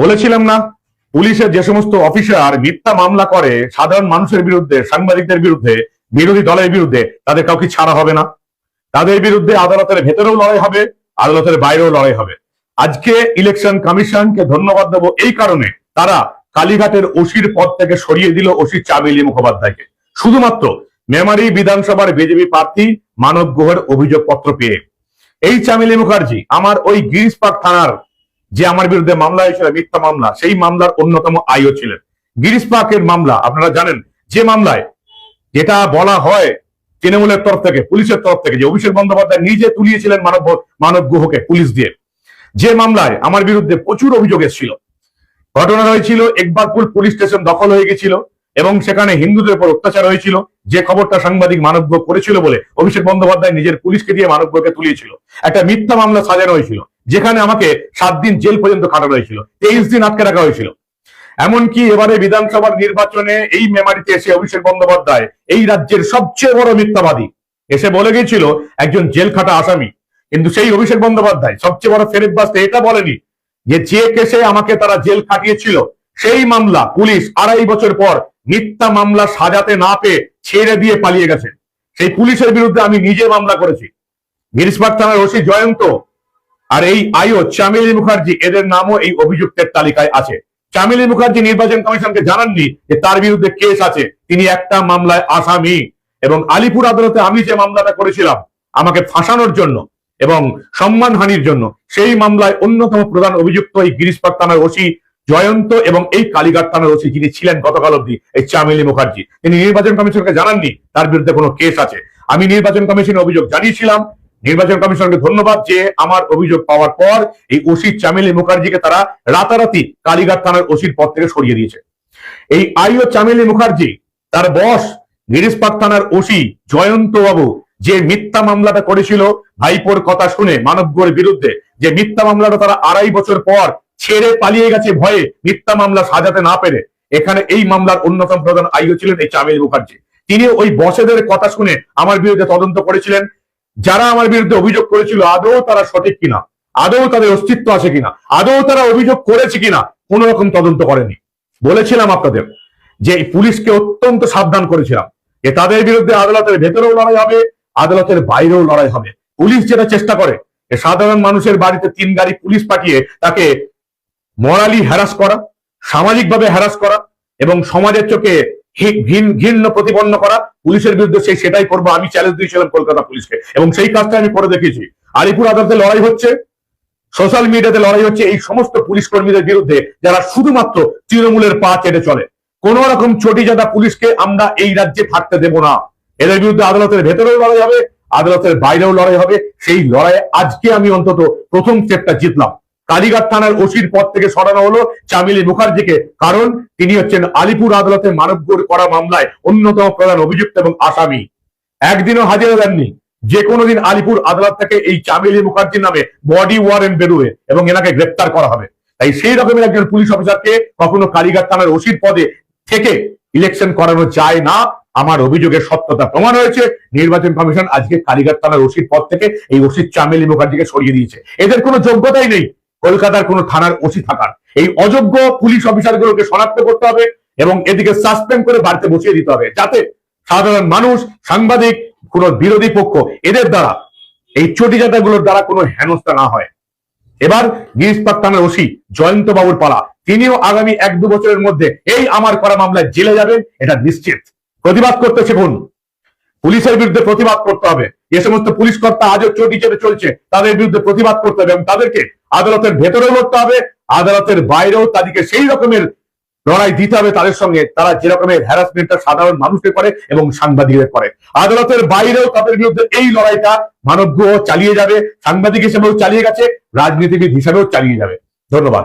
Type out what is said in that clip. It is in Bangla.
বলেছিলাম না, পুলিশের যে সমস্ত অফিসার মিথ্যা মামলা করে সাধারণ মানুষের বিরুদ্ধে, সাংবাদিকদের বিরুদ্ধে, বিরোধী দলের বিরুদ্ধে, তাদের কাউকে ছাড়া হবে না। তাদের বিরুদ্ধে আদালতের ভেতরেও লড়াই হবে, আদালতের বাইরেও লড়াই হবে। আজকে ইলেকশন কমিশনকে ধন্যবাদ দেবো এই কারণে, তারা কালীঘাটের ওসির পদ থেকে সরিয়ে দিল ওসি চামেলি মুখোপাধ্যায়কে, শুধুমাত্র মেমারি বিধানসভার বিজেপি প্রার্থী মানব গুহের অভিযোগপত্র পেয়ে। এই চামেলি মুখার্জি আমার ওই গিরিশপাক থানার যে আমার বিরুদ্ধে মামলা হয়েছিল, মিথ্যা মামলা, সেই মামলার অন্যতম আইও ছিলেন। গিরিশপাকের মামলা আপনারা জানেন, যে মামলায় যেটা বলা হয় তৃণমূলের তরফ থেকে, পুলিশের তরফ থেকে, যে অভিষেক বন্দ্যোপাধ্যায় নিজে তুলিয়েছিলেন মানব গুহকে পুলিশ দিয়ে, যে মামলায় আমার বিরুদ্ধে প্রচুর অভিযোগ এসেছিল। ঘটনা হয়েছিল একবারপুর পুলিশ স্টেশন দখল হয়ে গেছিল এবং সেখানে হিন্দুদের উপর অত্যাচার হয়েছিল, যে খবরটা সাংবাদিক মানব গুহ করেছিল বলে অভিষেক বন্দ্যোপাধ্যায় নিজের পুলিশকে দিয়ে মানব গুহকে তুলিয়েছিল। একটা মিথ্যা মামলা সাজানো হয়েছিল, যেখানে আমাকে 7 দিন জেল পর্যন্ত কাটানো হয়েছিল, 23 দিন আটকে রাখা হয়েছিল। এমনকি এবারে বিধানসভার নির্বাচনে এই মেমারিতে এসে অভিষেক বন্দ্যোপাধ্যায়, এই রাজ্যের সবচেয়ে বড় মিথ্যাবাদী, এসে বলে গিয়েছিল একজন জেল খাটা আসামি। কিন্তু সেই অভিষেক বন্দ্যোপাধ্যায় সবচেয়ে বড় ফেরেববাজটা এটা বলেনি যে কেসে আমাকে তারা জেল খাটিয়েছিল, সেই মামলা পুলিশ 2.5 বছর পর মিথ্যা মামলা সাজাতে না পেয়ে ছেড়ে দিয়ে পালিয়ে গেছে। সেই পুলিশের বিরুদ্ধে আমি নিজে মামলা করেছি। গিরিশপাক থানার ওসি জয়ন্ত আর এই আইও চামেলি মুখার্জি, এদের নামও এই অভিযুক্তের তালিকায় আছে। চামেলি মুখার্জি নির্বাচন কমিশনকে জানাননি যে তার বিরুদ্ধে কেস আছে, তিনি একটা মামলায় আসামি। এবং আলিপুর আদালতে আমি যে মামলাটা করেছিলাম আমাকে ফাঁসানোর জন্য এবং সম্মানহানির জন্য, সেই মামলায় অন্যতম প্রধান অভিযুক্ত এই গিরিশপাক থানার ওসি জয়ন্ত এবং এই কালীঘাট থানার ওসি যিনি ছিলেন গতকাল অব্দি, এই চামেলি মুখার্জি, তিনি নির্বাচন কমিশনকে জানাননি তার বিরুদ্ধে কোনো কেস আছে। আমি নির্বাচন কমিশনে অভিযোগ জানিয়েছিলাম। নির্বাচন কমিশনকে ধন্যবাদ যে আমার অভিযোগ পাওয়ার পর এই ওসি চামেলি মুখার্জিকে তারা রাতারাতি কালীঘাট থানার ওসির পদ থেকে সরিয়ে দিয়েছে। এই আইও চামেলি মুখার্জি, তার বস গিরিশপাক থানার ওসি জয়ন্ত বাবু, যে মিথ্যা মামলাটা করেছিল ভাইপোর কথা শুনে মানব গুহের বিরুদ্ধে, যে মিথ্যা মামলাটা তারা 2.5 বছর পর ছেড়ে পালিয়ে গেছে ভয়ে, মিথ্যা মামলা সাজাতে না পেরে। এখানে এই মামলার অন্যতম প্রধান আইও ছিলেন এই চামেলি মুখার্জি। তিনি ওই বসেদের কথা শুনে আমার বিরুদ্ধে তদন্ত করেছিলেন। যারা আমার বিরুদ্ধে অভিযোগ করেছিল আদৌ তারা সঠিক কিনা, আদৌ তাদের অস্তিত্ব আছে কিনা, আদৌ তারা অভিযোগ করেছে কিনা, কোন রকম তদন্ত করেনি। বলেছিলাম আপনাদের যে পুলিশকে অত্যন্ত সাবধান করেছিলাম যে তাদের বিরুদ্ধে আদালতের ভেতরেও লড়াই হবে, আদালতের বাইরেও লড়াই হবে। পুলিশ যেটা চেষ্টা করে সাধারণ মানুষের বাড়িতে 3 গাড়ি পুলিশ পাঠিয়ে তাকে মরালি হ্যারাস করা, সামাজিকভাবে হ্যারাস করা এবং সমাজের চোখে ঘৃণ্য প্রতিপন্ন করা, পুলিশের বিরুদ্ধে সেটাই করবো আমি চ্যালেঞ্জ দিয়েছিলাম কলকাতা পুলিশকে এবং সেই কাজটা আমি করে দেখিয়েছি। আলিপুর আদালতে লড়াই হচ্ছে, সোশ্যাল মিডিয়াতে লড়াই হচ্ছে এই সমস্ত পুলিশ কর্মীদের বিরুদ্ধে যারা শুধুমাত্র তৃণমূলের পা চেটে চলে। কোন রকম চটিজাদা পুলিশকে আমরা এই রাজ্যে থাকতে দেব না। এদের বিরুদ্ধে আদালতের ভেতরেও লড়াই হবে, আদালতের বাইরেও লড়াই হবে। সেই লড়াইয়ে আজকে আমি অন্তত প্রথম স্টেপটা জিতলাম। কালীঘাট থানার ওসির পদ থেকে সরানো হলো চামেলি মুখার্জিকে, কারণ তিনি হচ্ছেন আলিপুর আদালতে মানব গুহের করা মামলায় অন্যতম প্রধান অভিযুক্ত এবং আসামি। একদিনও হাজিরা দেননি। যে কোনো দিন আলিপুর আদালত থেকে এই চামেলি মুখার্জির নামে বডি ওয়ারেন্ট বেরোবে এবং এনাকে গ্রেপ্তার করা হবে। তাই সেই রকমের একজন পুলিশ অফিসারকে কখনো কালীঘাট থানার ওসির পদে থেকে ইলেকশন করানো যায় না। আমার অভিযোগের সত্যতা প্রমাণ হয়েছে। নির্বাচন কমিশন আজকে কালীঘাট থানার ওসির পদ থেকে এই ওসি চামেলি মুখার্জিকে সরিয়ে দিয়েছে। এদের কোনো যোগ্যতাই নেই কলকাতার কোন থানার ওসি থাকার। এই অযোগ্য পুলিশ অফিসারগুলোকে শনাক্ত করতে হবে এবং এদিকে সাসপেন্ড করে বাড়িতে বসিয়ে দিতে হবে, যাতে সাধারণ মানুষ, সাংবাদিক, কোন বিরোধী পক্ষ এদের দ্বারা, এই চটিজাদাগুলোর দ্বারা কোনো হেনস্থা না হয়। এবার গিরিশপাক থানার ওসি জয়ন্ত বাবুর পালা। তিনিও আগামী 1-2 বছরের মধ্যে এই আমার করা মামলায় জেলে যাবেন, এটা নিশ্চিত। প্রতিবাদ করতে শিখুন, পুলিশের বিরুদ্ধে প্রতিবাদ করতে হবে। যে সমস্ত পুলিশ কর্তা আজও চটি চেপে চলছে তাদের বিরুদ্ধে প্রতিবাদ করতে হবে এবং তাদেরকে আদালতের ভেতরেও লড়তে হবে, আদালতের বাইরেও তাদেরকে সেই রকমের লড়াই দিতে হবে তাদের সঙ্গে, তারা যে রকমের হ্যারাসমেন্টটা সাধারণ মানুষের করে এবং সাংবাদিকদের করে। আদালতের বাইরেও তাদের বিরুদ্ধে এই লড়াইটা মানব গুহ চালিয়ে যাবে, সাংবাদিক হিসেবেও চালিয়ে গেছে, রাজনীতিবিদ হিসেবেও চালিয়ে যাবে। ধন্যবাদ।